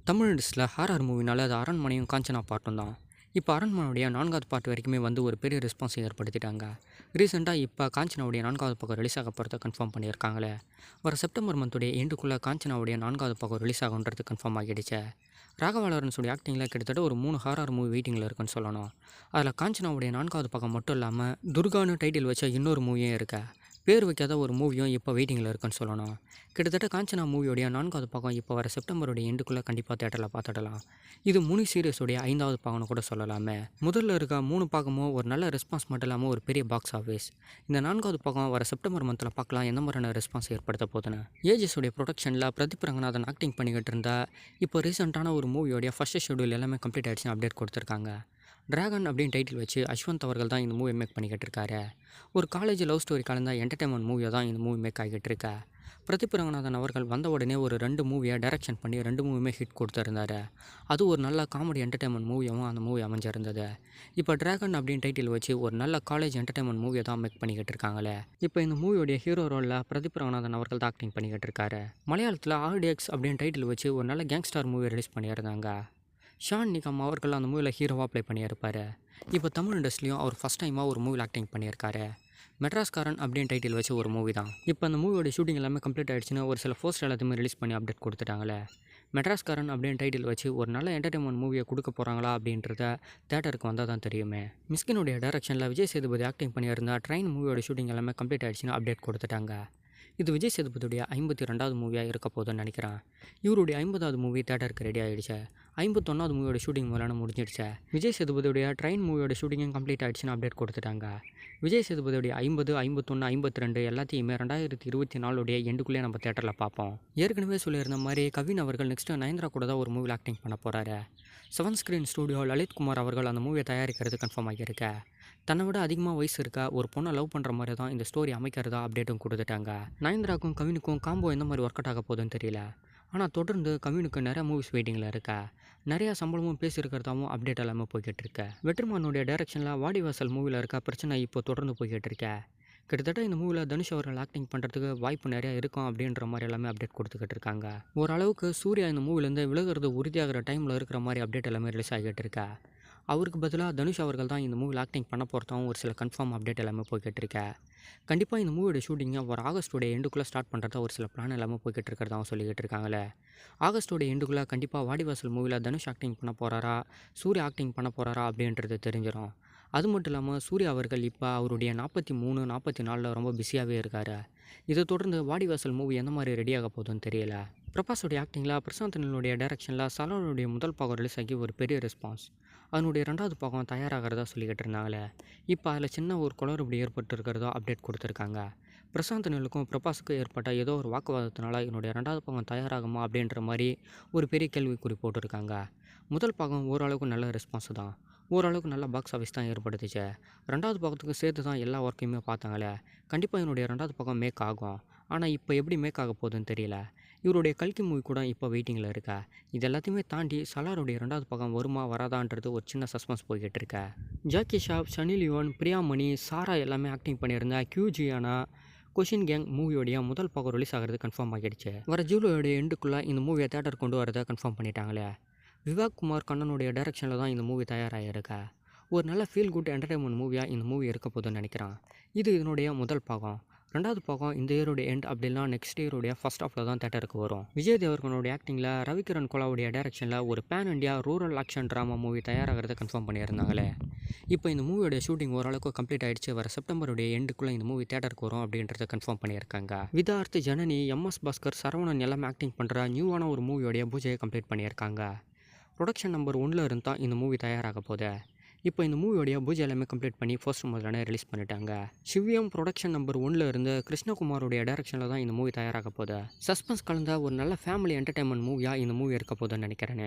தமிழ் இண்டஸ்ட்ரியில் ஹாரர் மூவினால அது அரண்மனையும் காஞ்சனா பாட்டும் தான். இப்போ அரண்மனையுடைய 4வது பார்ட் வரைக்குமே வந்து ஒரு பெரிய ரெஸ்பான்ஸ் ஏற்படுத்திட்டாங்க. ரீசெண்டாக இப்போ காஞ்சனாவுடைய 4வது பக்கம் ரிலீஸ் ஆக போகிறத கன்ஃபார்ம் பண்ணியிருக்காங்களே. வர செப்டம்பர் மந்த்துடைய எண்டுக்குள்ளே காஞ்சனாவுடைய 4வது பக்கம் ரிலீஸ் ஆகுன்றது கன்ஃபார்ம் ஆகிடுச்சு. ராகவா லாரன்ஸுடைய ஆக்டிங்கில் கிட்டத்தட்ட ஒரு 3 ஹாரர் மூவி வெயிட்டிங்கில் இருக்குன்னு சொல்லணும். அதில் காஞ்சனாவுடைய 4வது பக்கம் மட்டும் இல்லாமல் துர்கான்னு டைட்டில் வச்ச இன்னொரு மூவியும் இருக்கு. பேர் வைக்காத ஒரு மூவியும் இப்போ வெயிட்டிங்கில் இருக்குன்னு சொல்லணும். கிட்டத்தட்ட காஞ்சனா மூவியோடைய 4வது பாகம் இப்போ வர செப்டம்பருடைய எண்டுக்குள்ளே கண்டிப்பாக தேட்டரில் பார்த்துடலாம். இது முனி சீரியஸோடைய 5வது பாகம்னு கூட சொல்லலாமே. முதல்ல இருக்க 3 பாகமும் ஒரு நல்ல ரெஸ்பான்ஸ் மட்டும் இல்லாமல் ஒரு பெரிய பாக்ஸ் ஆஃபீஸ். இந்த 4வது பாகம் வர செப்டம்பர் மந்தில் பார்க்கலாம் எந்த மாதிரியான ரெஸ்பான்ஸ் ஏற்படுத்த போதுன்னு. ஏஜஸோடைய ப்ரொடக்ஷனில் பிரதீப் ரங்கநாதன் ஆக்டிங் பண்ணிக்கிட்டு இருந்தா இப்போ ரீசெண்டான ஒரு மூவியோடைய ஃபர்ஸ்ட் ஷெடியூல் எல்லாமே கம்ப்ளீட் ஆகிடுச்சுன்னு அப்டேட் கொடுத்துருக்காங்க. டிராகன் அப்படின்னு டைட்டில் வச்சு அஸ்வந்த் அவர்கள் தான் இந்த மூவி மேக் பண்ணிக்கிட்டு இருக்காரு. ஒரு காலேஜ் லவ் ஸ்டோரி கலந்த என்டர்டைன்மெண்ட் மூவியாக தான் இந்த மூவி மேக் ஆகிட்டு இருக்கா. பிரதீப் ரங்கநாதன் அவர்கள் வந்த உடனே ஒரு 2 மூவியை டைரக்ஷன் பண்ணி 2 மூவியுமே ஹிட் கொடுத்துருந்தாரு. அது ஒரு நல்ல காமெடி என்டர்டைன்மெண்ட் மூவியாகவும் அந்த மூவி அமைஞ்சிருந்தது. இப்போ டிராகன் அப்படின்னு டைட்டில் வச்சு ஒரு நல்ல காலேஜ் என்டர்டைன்மெண்ட் மூவியை தான் மேக் பண்ணிக்கிட்டு இருக்காங்களே. இப்போ இந்த மூவியோடைய ஹீரோ ரோலில் பிரதீப் ரங்கநாதன் அவர்கள் தான் ஆக்டிங் பண்ணிக்கிட்டு இருக்காரு. மலையாளத்தில் ஆர்டிஎக்ஸ் அப்படின்னு டைட்டில் வச்சு ஒரு நல்ல கேங்ஸ்டர் மூவி ரிலீஸ் பண்ணியிருந்தாங்க. ஷான் நிகாம் அவர்கள் அந்த மூவியில் ஹீரோவாக ப்ளே பண்ணியிருப்பார். இப்போ தமிழ் இண்டஸ்ட்ரியும் அவர் ஃபஸ்ட் டைமாக ஒரு மூவியில் ஆக்டிங் பண்ணியிருக்காரு. மெட்ராஸ்காரன் அப்படின்னு டைட்டில் வச்சு ஒரு மூவி தான். இப்போ அந்த மூவியோட ஷூட்டிங் எல்லாமே கம்ப்ளீட் ஆகிடுச்சுன்னு ஒரு சில போஸ்டர் எல்லாத்தையுமே ரிலீஸ் பண்ணி அப்டேட் கொடுத்துட்டாங்களே. மெட்ராஸ்காரன் அப்படின்னு டைட்டில் வச்சு ஒரு நல்ல என்டர்டைன்மெண்ட் மூவியை கொடுக்க போகிறாங்களா அப்படின்றத தேட்டருக்கு வந்தால் தான் தெரியுமே. மிஸ்கினுடைய டைரக்ஷனில் விஜய் சேதுபதி ஆக்டிங் பண்ணியிருந்தா ட்ரெயின் மூவியோட ஷூட்டிங் எல்லாமே கம்ப்ளீட் ஆகிடுச்சுன்னு அப்டேட் கொடுத்துட்டாங்க. இது விஜய் சேதுபதியுடைய 52வது மூவியாக இருக்க போதுன்னு நினைக்கிறேன். இவருடைய 50வது மூவி தேட்டருக்கு ரெடி ஆகிடுச்சு. 51வது மூவியோட ஷூட்டிங் முதலான முடிஞ்சிடுச்சு. விஜய் சேதுபதியுடைய ட்ரெயின் மூவியோட ஷூட்டிங்கும் கம்ப்ளீட் ஆகிடுச்சுன்னு அப்டேட் கொடுத்துட்டாங்க. விஜய் சேதுபதியுடைய 50, 51, 52 எல்லாத்தையுமே 2024 எண்டுக்குள்ளே நம்ம தேட்டரில் பார்ப்போம். ஏற்கனவே சொல்லியிருந்த மாதிரி கவின் அவர்கள் நெக்ஸ்ட்டு நயன்தாரா கூட தான் ஒரு மூவியில் ஆக்டிங் பண்ண போகிறாரு. 7 ஸ்க்ரீன் ஸ்டூடியோ லலித்குமார் அவர்கள் அந்த மூவியை தயாரிக்கிறது கன்ஃபார்ம் ஆகியிருக்கு. தன்னை விட அதிகமாக வயசு இருக்க ஒரு பொண்ணை லவ் பண்ணுற மாதிரி தான் இந்த ஸ்டோரி அமைக்கிறதா அப்டேட்டும் கொடுத்துட்டாங்க. நயன்தாராக்கும் கவினுக்கும் காம்போ எந்த மாதிரி ஒர்க் அவுட் ஆக போகுதுன்னு தெரியல. ஆனால் தொடர்ந்து கவினுக்கு நிறைய மூவிஸ் வெயிட்டிங்கில் இருக்கா. நிறையா சம்பளமும் பேசியிருக்கிறதாவும் அப்டேட் எல்லாமே போய்கிட்டு இருக்கு. வெற்றிமாறனுடைய டைரக்ஷனில் வாடிவாசல் மூவியில் இருக்க பிரச்சனை இப்போ தொடர்ந்து போய்கிட்டு இருக்கா. கிட்டத்தட்ட இந்த மூவியில் தனுஷ் அவர்கள் ஆக்டிங் பண்ணுறதுக்கு வாய்ப்பு நிறையா இருக்கும் அப்படின்ற மாதிரி எல்லாமே அப்டேட் கொடுத்துக்கிட்டு இருக்காங்க. ஓரளவுக்கு சூர்யா இந்த மூவிலேருந்து விலகிறது உறுதியாகிற டைமில் இருக்கிற மாதிரி அப்டேட் எல்லாமே ரிலீஸ் ஆகிட்டு இருக்கா. அவருக்கு பதிலாக தனுஷ் அவர்கள் தான் இந்த மூவியில் ஆக்டிங் பண்ண போகிறதாவும் ஒரு சில கன்ஃபார்ம் அப்டேட் எல்லாமே போய்கிட்டு இருக்கா. கண்டிப்பாக இந்த மூவியோட ஷூட்டிங்கை ஒரு ஆகஸ்டோடைய எண்டுக்குள்ளே ஸ்டார்ட் பண்ணுறதா ஒரு சில பிளான் எல்லாமே போய்கிட்டு இருக்கிறதாவும் சொல்லிக்கிட்டு இருக்காங்களே. ஆகஸ்டோடைய எண்டுக்குள்ளே கண்டிப்பாக வாடிவாசல் மூவியில் தனுஷ் ஆக்டிங் பண்ண போகிறாரா, சூர்யா ஆக்டிங் பண்ண போகிறாரா அப்படின்றது தெரிஞ்சிடும். அது மட்டும் இல்லாமல் சூர்யா அவர்கள் இப்போ அவருடைய 43, 44 ரொம்ப பிஸியாகவே இருக்கார். இதை தொடர்ந்து வாடிவாசல் மூவி எந்த மாதிரி ரெடியாக போகுதுன்னு தெரியல. பிரபாஸோடைய ஆக்டிங்கில் பிரசாந்த் நீலுடைய டைரக்ஷனில் சலாருடைய முதல் பாகம் ரிலீஸ் ஆகி ஒரு பெரிய ரெஸ்பான்ஸ். அதனுடைய 2வது பாகம் தயாராகிறதா சொல்லிக்கிட்டு இருந்தாங்களே. இப்போ அதில் சின்ன ஒரு குளறுபடி ஏற்பட்டு இருக்கிறதா அப்டேட் கொடுத்துருக்காங்க. பிரசாந்த் நீலுக்கும் பிரபாஸுக்கும் ஏற்பட்ட ஏதோ ஒரு வாக்குவாதத்தினால என்னுடைய 2வது பாகம் தயாராகுமா அப்படின்ற மாதிரி ஒரு பெரிய கேள்விக்குறி போட்டிருக்காங்க. முதல் பாகம் ஓரளவுக்கு நல்ல ரெஸ்பான்ஸ் தான். ஓரளவுக்கு நல்ல பாக்ஸ் ஆஃபீஸ் தான் ஏற்படுத்துச்சு. 2வது பாகத்துக்கு சேர்த்து தான் எல்லா ஒர்க்கையுமே பார்த்தாங்களே. கண்டிப்பாக என்னுடைய 2வது பாகம் மேக் ஆகும். ஆனால் இப்போ எப்படி மேக் ஆக போகுதுன்னு தெரியல. இவருடைய கல்கி மூவி கூட இப்போ வெயிட்டிங்கில் இருக்கா. இது எல்லாத்தையுமே தாண்டி சலாருடைய 2வது பாகம் வருமா வராதான்றது ஒரு சின்ன சஸ்பென்ஸ் போய்கிட்டு இருக்கா. ஜாக்கி ஷாப், சனி லியோன், பிரியாமணி, சாரா எல்லாமே ஆக்டிங் பண்ணியிருந்தா கியூஜியானா கொஷின் கேங் மூவியோடைய முதல் பாகம் ரிலீஸ் ஆகிறது கன்ஃபார்ம் ஆகிடுச்சு. வர ஜூலையோடைய எண்டுக்குள்ளே இந்த மூவியை தேட்டர் கொண்டு வரதை கன்ஃபார்ம் பண்ணிட்டாங்களே. விவேக் குமார் கண்ணனுடைய டைரக்ஷனில் தான் இந்த மூவி தயாராகிருக்கா. ஒரு நல்ல ஃபீல் குட் என்டர்டைன்மெண்ட் மூவியாக இந்த மூவி இருக்க போதுன்னு நினைக்கிறேன். இது இதனுடைய முதல் பாகம். 2வது பாகம் இந்த இயருடைய எண்ட் அப்படின்னா நெக்ஸ்ட் இயருடைய ஃபர்ஸ்ட் ஹாஃபில் தான் தேட்டருக்கு வரும். விஜய் தேவர்கனுடைய ஆக்டிங்கில் ரவிகிரண் கோலாவுடைய டைரக்ஷனில் ஒரு pan India rural action drama movie தயாராகிறத கன்ஃபார்ம் பண்ணியிருந்தாங்களே. இப்போ இந்த மூவியோட ஷூட்டிங் ஓரளவுக்கு கம்ப்ளீட் ஆகிடுச்சு. வர செப்டம்பருடைய எண்டுக்குள்ளே இந்த மூவி தேட்டருக்கு வரும் அப்படின்றத கன்ஃபார்ம் பண்ணியிருக்காங்க. விதார்த், ஜனனி, எம்எஸ் பாஸ்கர், சரவணன் எல்லாமே ஆக்டிங் பண்ணுற நியூவான ஒரு மூவியோடைய பூஜையை கம்ப்ளீட் பண்ணியிருக்காங்க. ப்ரொடக்ஷன் நம்பர் 1 இருந்து தான் இந்த மூவி தயாராக போகுது. இப்போ இந்த மூவியோடைய பூஜை எல்லாமே கம்ப்ளீட் பண்ணி ஃபர்ஸ்ட் முதலான ரிலீஸ் பண்ணிட்டாங்க. சிவிஎம் ப்ரொடக்ஷன் நம்பர் 1 இருந்து கிருஷ்ணகுமாரோடைய டைரக்ஷனில் தான் இந்த மூவி தயாராக போகுது. சஸ்பென்ஸ் கலந்த ஒரு நல்ல ஃபேமிலி என்டர்டைன்மெண்ட் மூவியாக இந்த மூவி இருக்க போதுன்னு நினைக்கிறேன்.